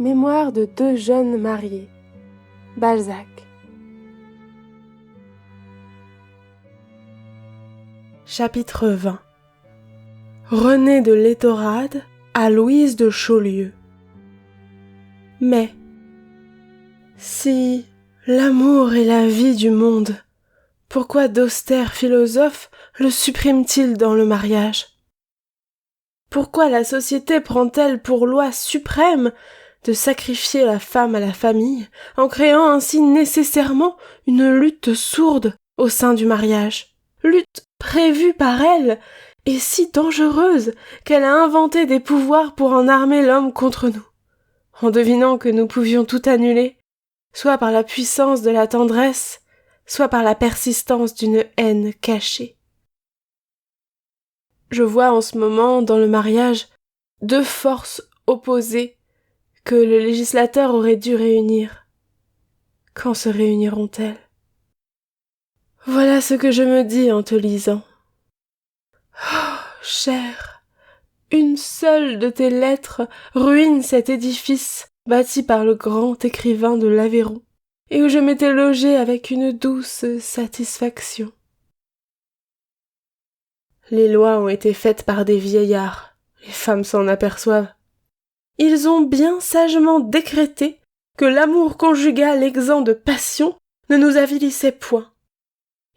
Mémoire de deux jeunes mariés. Balzac. Chapitre 20. René de l'Étorade à Louise de Chaulieu. Mais, si l'amour est la vie du monde, pourquoi d'austères philosophes le suppriment-ils dans le mariage? Pourquoi la société prend-elle pour loi suprême de sacrifier la femme à la famille, en créant ainsi nécessairement une lutte sourde au sein du mariage? Lutte prévue par elle et si dangereuse qu'elle a inventé des pouvoirs pour en armer l'homme contre nous, en devinant que nous pouvions tout annuler, soit par la puissance de la tendresse, soit par la persistance d'une haine cachée. Je vois en ce moment dans le mariage deux forces opposées que le législateur aurait dû réunir. Quand se réuniront-elles? Voilà ce que je me dis en te lisant. Oh, chère, une seule de tes lettres ruine cet édifice bâti par le grand écrivain de l'Aveyron, et où je m'étais logée avec une douce satisfaction. Les lois ont été faites par des vieillards, les femmes s'en aperçoivent. Ils ont bien sagement décrété que l'amour conjugal exempt de passion ne nous avilissait point,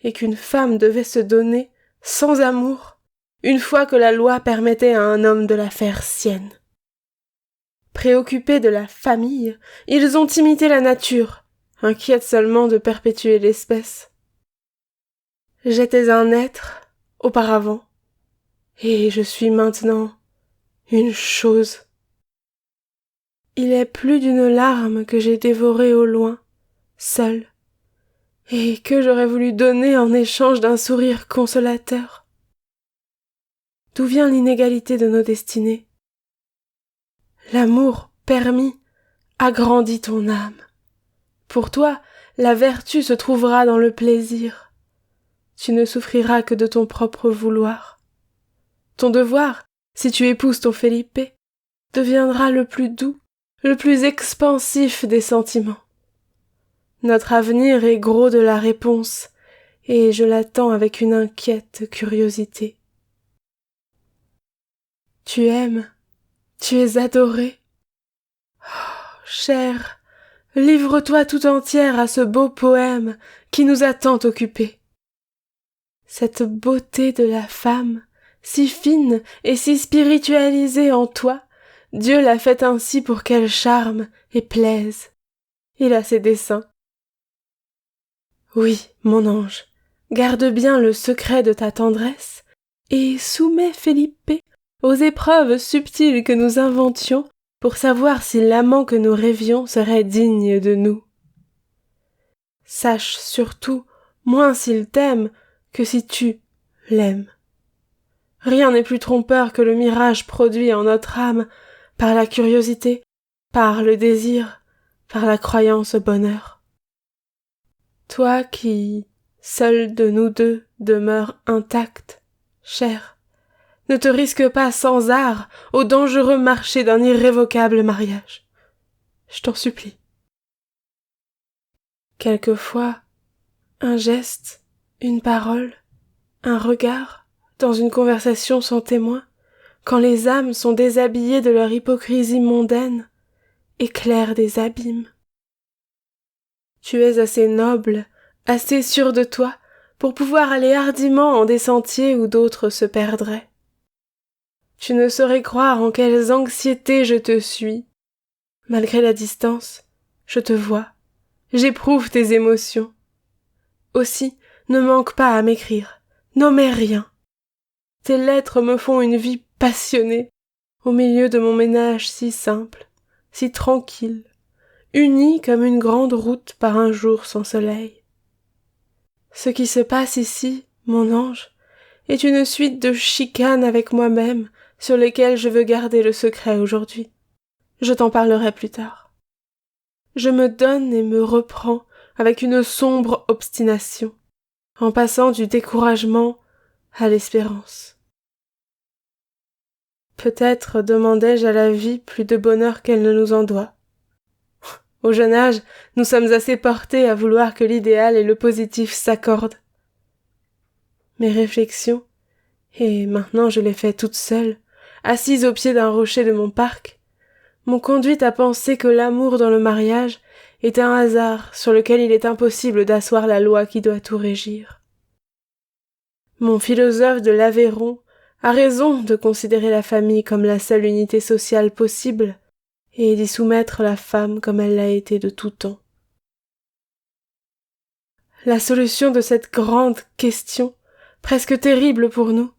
et qu'une femme devait se donner, sans amour, une fois que la loi permettait à un homme de la faire sienne. Préoccupés de la famille, ils ont imité la nature, inquiètes seulement de perpétuer l'espèce. J'étais un être, auparavant, et je suis maintenant une chose. Il est plus d'une larme que j'ai dévorée au loin, seule, et que j'aurais voulu donner en échange d'un sourire consolateur. D'où vient l'inégalité de nos destinées? L'amour permis agrandit ton âme. Pour toi, la vertu se trouvera dans le plaisir. Tu ne souffriras que de ton propre vouloir. Ton devoir, si tu épouses ton Felipe, deviendra le plus doux, le plus expansif des sentiments. Notre avenir est gros de la réponse, et je l'attends avec une inquiète curiosité. Tu aimes, tu es adorée. Oh, chère, livre-toi tout entière à ce beau poème qui nous a tant occupés. Cette beauté de la femme, si fine et si spiritualisée en toi, Dieu l'a faite ainsi pour qu'elle charme et plaise. Il a ses desseins. Oui, mon ange, garde bien le secret de ta tendresse et soumets Felipe aux épreuves subtiles que nous inventions pour savoir si l'amant que nous rêvions serait digne de nous. Sache surtout moins s'il t'aime que si tu l'aimes. Rien n'est plus trompeur que le mirage produit en notre âme par la curiosité, par le désir, par la croyance au bonheur. Toi qui, seul de nous deux, demeures intacte, chère, ne te risque pas sans art au dangereux marché d'un irrévocable mariage. Je t'en supplie. Quelquefois, un geste, une parole, un regard, dans une conversation sans témoin, quand les âmes sont déshabillées de leur hypocrisie mondaine, éclairent des abîmes. Tu es assez noble, assez sûr de toi, pour pouvoir aller hardiment en des sentiers où d'autres se perdraient. Tu ne saurais croire en quelles anxiétés je te suis. Malgré la distance, je te vois, j'éprouve tes émotions. Aussi, ne manque pas à m'écrire, n'omets rien. Tes lettres me font une vie passionnée, au milieu de mon ménage si simple, si tranquille, uni comme une grande route par un jour sans soleil. Ce qui se passe ici, mon ange, est une suite de chicanes avec moi-même sur lesquelles je veux garder le secret aujourd'hui. Je t'en parlerai plus tard. Je me donne et me reprends avec une sombre obstination, en passant du découragement à l'espérance. Peut-être demandai-je à la vie plus de bonheur qu'elle ne nous en doit. Au jeune âge, nous sommes assez portés à vouloir que l'idéal et le positif s'accordent. Mes réflexions, et maintenant je les fais toute seule, assise au pied d'un rocher de mon parc, m'ont conduite à penser que l'amour dans le mariage est un hasard sur lequel il est impossible d'asseoir la loi qui doit tout régir. Mon philosophe de l'Aveyron a raison de considérer la famille comme la seule unité sociale possible et d'y soumettre la femme comme elle l'a été de tout temps. La solution de cette grande question, presque terrible pour nous,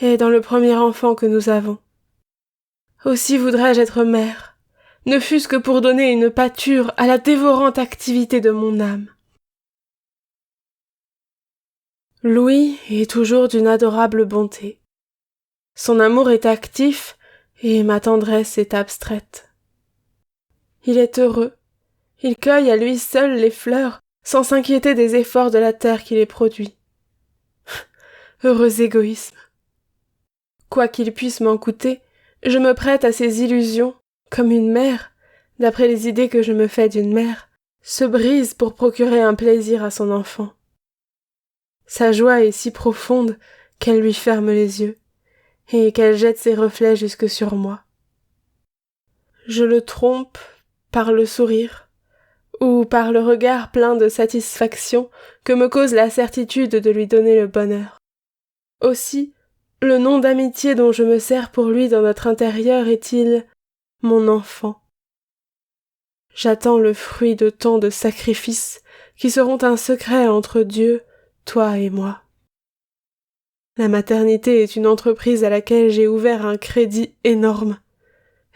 est dans le premier enfant que nous avons. Aussi voudrais-je être mère, ne fût-ce que pour donner une pâture à la dévorante activité de mon âme. Louis est toujours d'une adorable bonté. Son amour est actif et ma tendresse est abstraite. Il est heureux, il cueille à lui seul les fleurs sans s'inquiéter des efforts de la terre qui les produit. Heureux égoïsme. Quoi qu'il puisse m'en coûter, je me prête à ses illusions, comme une mère, d'après les idées que je me fais d'une mère, se brise pour procurer un plaisir à son enfant. Sa joie est si profonde qu'elle lui ferme les yeux, et qu'elle jette ses reflets jusque sur moi. Je le trompe par le sourire, ou par le regard plein de satisfaction que me cause la certitude de lui donner le bonheur. Aussi, le nom d'amitié dont je me sers pour lui dans notre intérieur est-il mon enfant. J'attends le fruit de tant de sacrifices qui seront un secret entre Dieu, toi et moi. La maternité est une entreprise à laquelle j'ai ouvert un crédit énorme.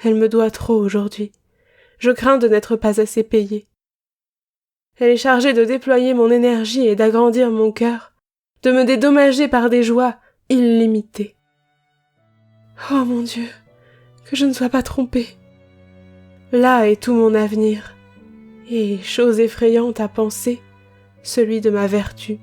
Elle me doit trop aujourd'hui. Je crains de n'être pas assez payée. Elle est chargée de déployer mon énergie et d'agrandir mon cœur, de me dédommager par des joies illimitées. Oh mon Dieu, que je ne sois pas trompée. Là est tout mon avenir, et, chose effrayante à penser, celui de ma vertu.